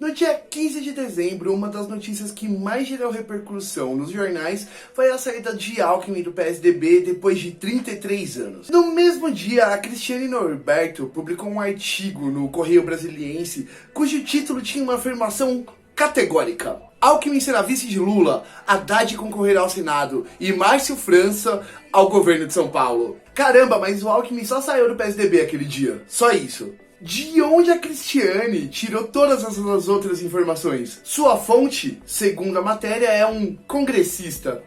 No dia 15 de dezembro, uma das notícias que mais gerou repercussão nos jornais foi a saída de Alckmin do PSDB depois de 33 anos. No mesmo dia, a Cristiane Norberto publicou um artigo no Correio Brasiliense cujo título tinha uma afirmação categórica: Alckmin será vice de Lula, Haddad concorrerá ao Senado e Márcio França ao governo de São Paulo. Caramba, mas o Alckmin só saiu do PSDB aquele dia. Só isso. De onde a Cristiane tirou todas as outras informações? Sua fonte, segundo a matéria, é um congressista.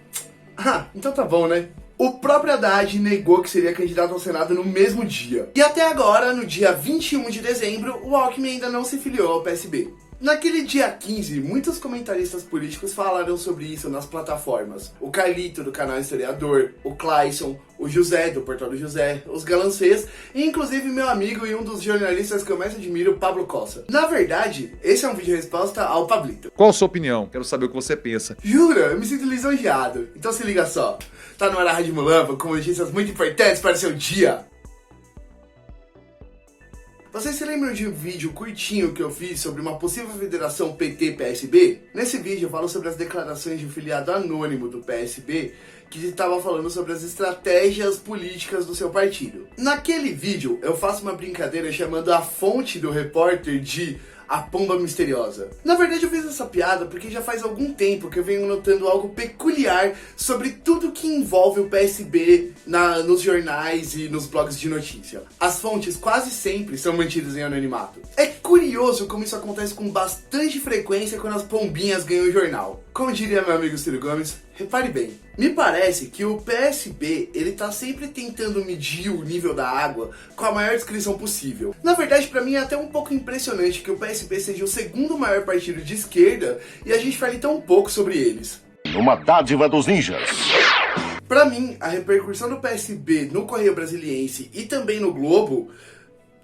Ah, então tá bom, né? O próprio Haddad negou que seria candidato ao Senado no mesmo dia. E até agora, no dia 21 de dezembro, o Alckmin ainda não se filiou ao PSB. Naquele dia 15, muitos comentaristas políticos falaram sobre isso nas plataformas. O Carlito, do canal Historiador, o Clayson, o José, do Portal do José, os Galancês e inclusive meu amigo e um dos jornalistas que eu mais admiro, Pablo Cossa. Na verdade, esse é um vídeo resposta ao Pablito. Qual a sua opinião? Quero saber o que você pensa. Jura? Eu me sinto lisonjeado. Então se liga só. Tá no ar a Rádio Mulambo com notícias muito importantes para o seu dia. Vocês se lembram de um vídeo curtinho que eu fiz sobre uma possível federação PT-PSB? Nesse vídeo eu falo sobre as declarações de um filiado anônimo do PSB que estava falando sobre as estratégias políticas do seu partido. Naquele vídeo eu faço uma brincadeira chamando a fonte do repórter de a pomba misteriosa. Na verdade eu fiz essa piada porque já faz algum tempo que eu venho notando algo peculiar sobre tudo que envolve o PSB nos jornais e nos blogs de notícia. As fontes quase sempre são mantidas em anonimato. É curioso como isso acontece com bastante frequência quando as pombinhas ganham o jornal. Como diria meu amigo Ciro Gomes, repare bem. Me parece que o PSB, ele tá sempre tentando medir o nível da água com a maior descrição possível. Na verdade, pra mim é até um pouco impressionante que o PSB seja o segundo maior partido de esquerda e a gente fale tão pouco sobre eles. Uma dádiva dos ninjas. Pra mim, a repercussão do PSB no Correio Brasiliense e também no Globo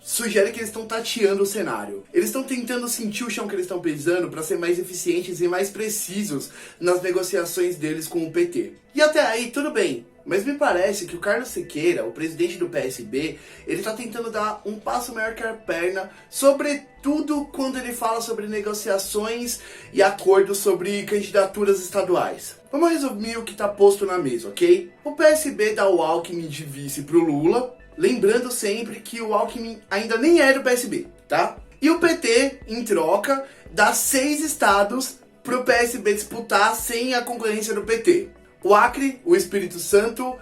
sugere que eles estão tateando o cenário. Eles estão tentando sentir o chão que eles estão pisando para ser mais eficientes e mais precisos nas negociações deles com o PT. E até aí tudo bem, mas me parece que o Carlos Siqueira, o presidente do PSB, ele tá tentando dar um passo maior que a perna, sobretudo quando ele fala sobre negociações e acordos sobre candidaturas estaduais. Vamos resumir o que tá posto na mesa, ok? O PSB dá o Alckmin de vice pro Lula, lembrando sempre que o Alckmin ainda nem é do PSB, tá? E o PT, em troca, dá 6 estados pro PSB disputar sem a concorrência do PT. O Acre, o Espírito Santo,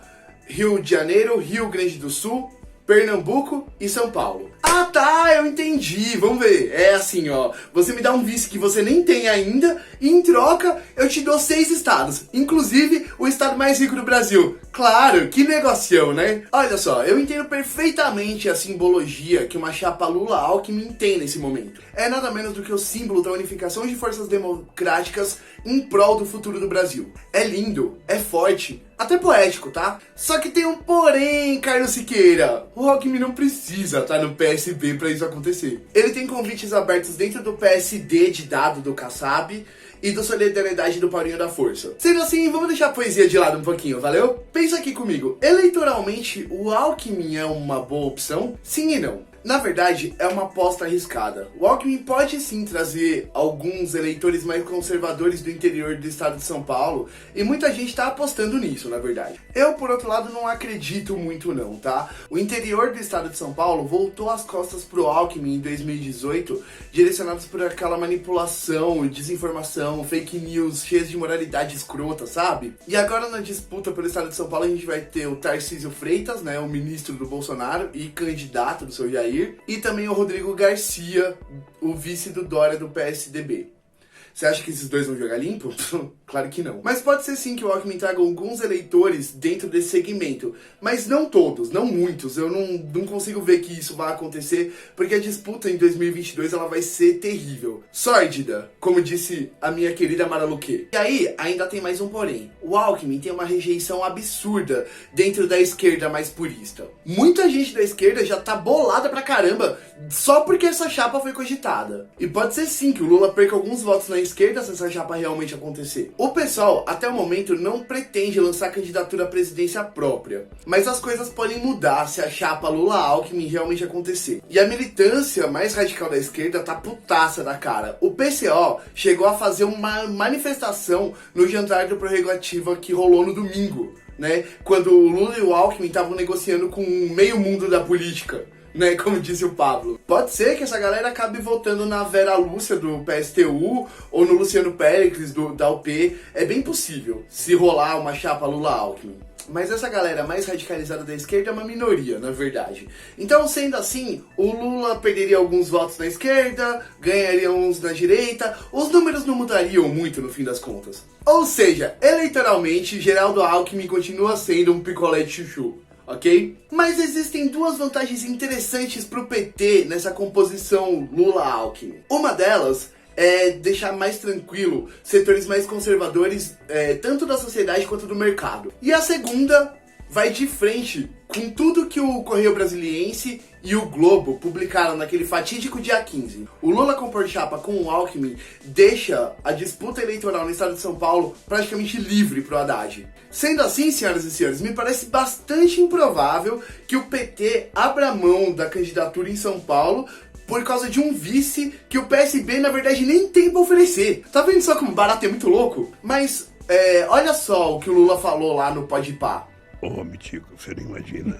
Rio de Janeiro, Rio Grande do Sul, Pernambuco e São Paulo. Ah tá, eu entendi, vamos ver. É assim ó, você me dá um vice que você nem tem ainda e em troca eu te dou 6 estados, inclusive o estado mais rico do Brasil. Claro, que negocião, né? Olha só, eu entendo perfeitamente a simbologia que uma chapa Lula-Alckmin tem nesse momento. É nada menos do que o símbolo da unificação de forças democráticas em prol do futuro do Brasil. É lindo, é forte, até poético, tá? Só que tem um porém, Carlos Siqueira. O Alckmin não precisa estar no PSB pra isso acontecer. Ele tem convites abertos dentro do PSD de dado do Kassab e do Solidariedade do Paulinho da Força. Sendo assim, vamos deixar a poesia de lado um pouquinho, valeu? Pensa aqui comigo, eleitoralmente o Alckmin é uma boa opção? Sim e não. Na verdade, é uma aposta arriscada. O Alckmin pode sim trazer alguns eleitores mais conservadores do interior do estado de São Paulo, e muita gente tá apostando nisso, na verdade. Eu, por outro lado, não acredito muito não, tá? O interior do estado de São Paulo voltou as costas pro Alckmin em 2018, direcionados por aquela manipulação, desinformação, fake news, cheias de moralidade escrota, sabe? E agora na disputa pelo estado de São Paulo a gente vai ter o Tarcísio Freitas, né, o ministro do Bolsonaro e candidato do seu Jair, e também o Rodrigo Garcia, o vice do Dória do PSDB. Você acha que esses dois vão jogar limpo? Claro que não. Mas pode ser sim que o Alckmin traga alguns eleitores dentro desse segmento. Mas não todos, não muitos. Eu não consigo ver que isso vai acontecer, porque a disputa em 2022 ela vai ser terrível. Sórdida, como disse a minha querida Mara Luque. E aí, ainda tem mais um porém. O Alckmin tem uma rejeição absurda dentro da esquerda mais purista. Muita gente da esquerda já tá bolada pra caramba só porque essa chapa foi cogitada. E pode ser sim que o Lula perca alguns votos na esquerda se essa chapa realmente acontecer. O PSOL, até o momento, não pretende lançar candidatura à presidência própria, mas as coisas podem mudar se a chapa Lula-Alckmin realmente acontecer. E a militância mais radical da esquerda tá putaça da cara. O PCO chegou a fazer uma manifestação no jantar do Prerrogativa que rolou no domingo, né? Quando o Lula e o Alckmin estavam negociando com o meio mundo da política, né, como disse o Pablo. Pode ser que essa galera acabe votando na Vera Lúcia do PSTU ou no Luciano Péricles da UP. É bem possível, se rolar uma chapa Lula-Alckmin. Mas essa galera mais radicalizada da esquerda é uma minoria, na verdade. Então, sendo assim, o Lula perderia alguns votos na esquerda, ganharia uns na direita, os números não mudariam muito no fim das contas. Ou seja, eleitoralmente, Geraldo Alckmin continua sendo um picolé de chuchu. Ok? Mas existem duas vantagens interessantes pro PT nessa composição Lula-Alckmin. Uma delas é deixar mais tranquilo setores mais conservadores, tanto da sociedade quanto do mercado. E a segunda vai de frente com tudo que o Correio Brasiliense e o Globo publicaram naquele fatídico dia 15. O Lula compor chapa com o Alckmin deixa a disputa eleitoral no estado de São Paulo praticamente livre pro Haddad. Sendo assim, senhoras e senhores, me parece bastante improvável que o PT abra mão da candidatura em São Paulo por causa de um vice que o PSB, na verdade, nem tem pra oferecer. Tá vendo só como o barato é muito louco? Mas, olha só o que o Lula falou lá no Podpah. Ô, Mitico, você não imagina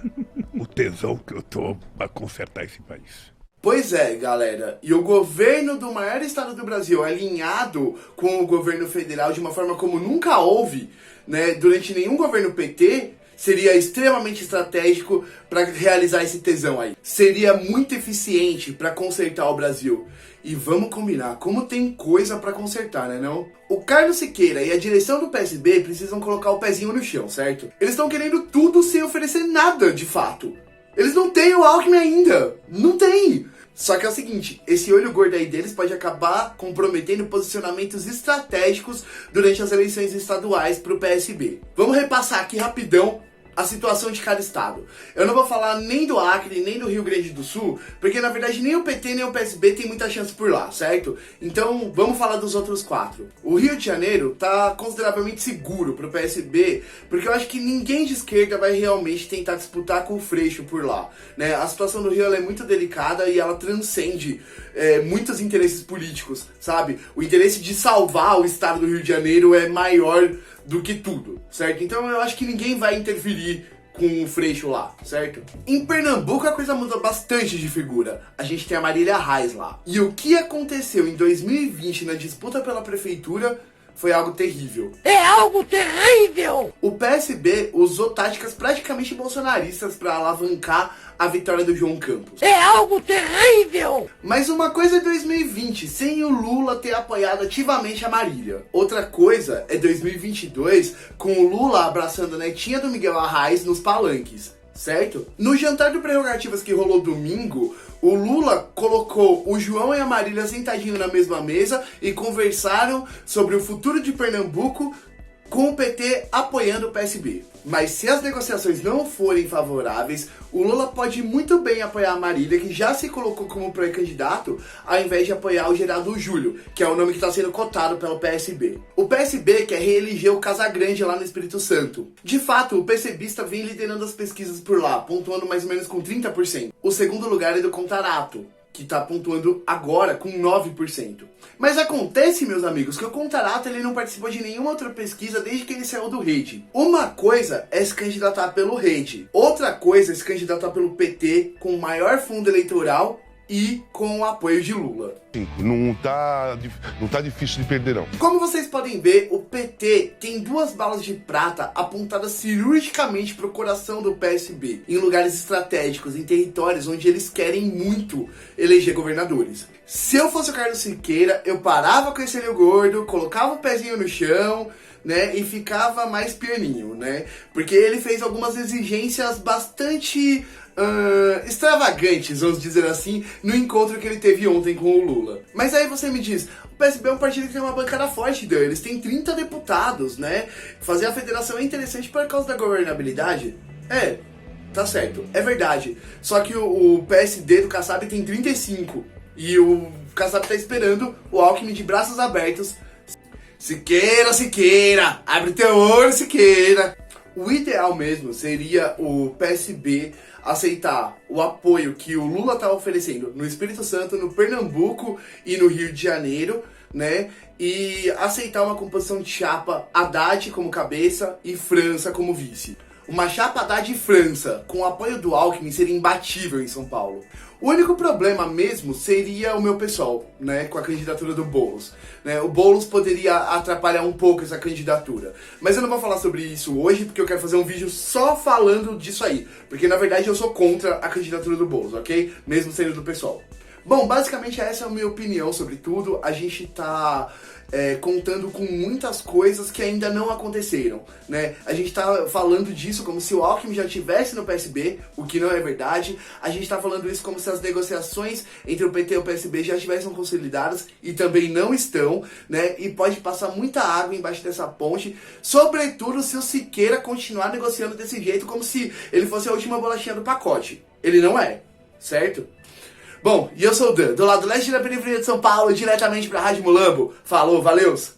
o tesão que eu tô pra consertar esse país. Pois é, galera, e o governo do maior estado do Brasil alinhado com o governo federal de uma forma como nunca houve, né, durante nenhum governo PT, seria extremamente estratégico para realizar esse tesão aí. Seria muito eficiente para consertar o Brasil. E vamos combinar, como tem coisa para consertar, né não? O Carlos Siqueira e a direção do PSB precisam colocar o pezinho no chão, certo? Eles estão querendo tudo sem oferecer nada, de fato. Eles não têm o Alckmin ainda. Não tem. Só que é o seguinte, esse olho gordo aí deles pode acabar comprometendo posicionamentos estratégicos durante as eleições estaduais pro PSB. Vamos repassar aqui rapidão a situação de cada estado. Eu não vou falar nem do Acre, nem do Rio Grande do Sul, porque na verdade nem o PT nem o PSB tem muita chance por lá, certo? Então vamos falar dos outros 4. O Rio de Janeiro tá consideravelmente seguro pro PSB, porque eu acho que ninguém de esquerda vai realmente tentar disputar com o Freixo por lá, né? A situação do Rio ela é muito delicada e ela transcende muitos interesses políticos, sabe? O interesse de salvar o estado do Rio de Janeiro é maior do que tudo, certo? Então eu acho que ninguém vai interferir com o Freixo lá, certo? Em Pernambuco a coisa muda bastante de figura. A gente tem a Marília Reis lá. E o que aconteceu em 2020 na disputa pela prefeitura foi algo terrível. É algo terrível! O PSB usou táticas praticamente bolsonaristas para alavancar a vitória do João Campos. É algo terrível! Mas uma coisa é 2020, sem o Lula ter apoiado ativamente a Marília. Outra coisa é 2022, com o Lula abraçando a netinha do Miguel Arraes nos palanques, certo? No jantar do Prerrogativas que rolou domingo, o Lula colocou o João e a Marília sentadinhos na mesma mesa e conversaram sobre o futuro de Pernambuco com o PT apoiando o PSB. Mas se as negociações não forem favoráveis, o Lula pode muito bem apoiar a Marília, que já se colocou como pré-candidato, ao invés de apoiar o Geraldo Júlio, que é o nome que está sendo cotado pelo PSB. O PSB quer reeleger o Casagrande lá no Espírito Santo. De fato, o PCBista vem liderando as pesquisas por lá, pontuando mais ou menos com 30%. O segundo lugar é do Contarato, que está pontuando agora com 9%. Mas acontece, meus amigos, que o Contarato ele não participou de nenhuma outra pesquisa desde que ele saiu do Rede. Uma coisa é se candidatar pelo Rede, outra coisa é se candidatar pelo PT com o maior fundo eleitoral e com o apoio de Lula. Não tá difícil de perder, não. Como vocês podem ver, o PT tem 2 balas de prata apontadas cirurgicamente para o coração do PSB, em lugares estratégicos, em territórios onde eles querem muito eleger governadores. Se eu fosse o Carlos Siqueira, eu parava com esse olho gordo, colocava o pezinho no chão, né, e ficava mais pianinho, né, porque ele fez algumas exigências bastante extravagantes, vamos dizer assim, no encontro que ele teve ontem com o Lula. Mas aí você me diz, o PSB é um partido que tem uma bancada forte, Dan, eles têm 30 deputados, né, fazer a federação é interessante por causa da governabilidade? É, tá certo, é verdade, só que o PSD do Kassab tem 35, e o Kassab tá esperando o Alckmin de braços abertos. Siqueira, abre teu olho, Siqueira. O ideal mesmo seria o PSB aceitar o apoio que o Lula tá oferecendo no Espírito Santo, no Pernambuco e no Rio de Janeiro, né? E aceitar uma composição de chapa Haddad como cabeça e França como vice. Uma chapa Haddad e França com o apoio do Alckmin seria imbatível em São Paulo. O único problema mesmo seria o meu pessoal, né, com a candidatura do Boulos. Né? O Boulos poderia atrapalhar um pouco essa candidatura. Mas eu não vou falar sobre isso hoje, porque eu quero fazer um vídeo só falando disso aí. Porque na verdade eu sou contra a candidatura do Boulos, ok? Mesmo sendo do pessoal. Bom, basicamente essa é a minha opinião sobre tudo. A gente tá contando com muitas coisas que ainda não aconteceram, né? A gente tá falando disso como se o Alckmin já estivesse no PSB, o que não é verdade. A gente tá falando isso como se as negociações entre o PT e o PSB já estivessem consolidadas e também não estão, né? E pode passar muita água embaixo dessa ponte, sobretudo se o Siqueira continuar negociando desse jeito, como se ele fosse a última bolachinha do pacote. Ele não é, certo? Bom, e eu sou o Dan, do lado leste da periferia de São Paulo, diretamente pra Rádio Mulambo. Falou, valeus!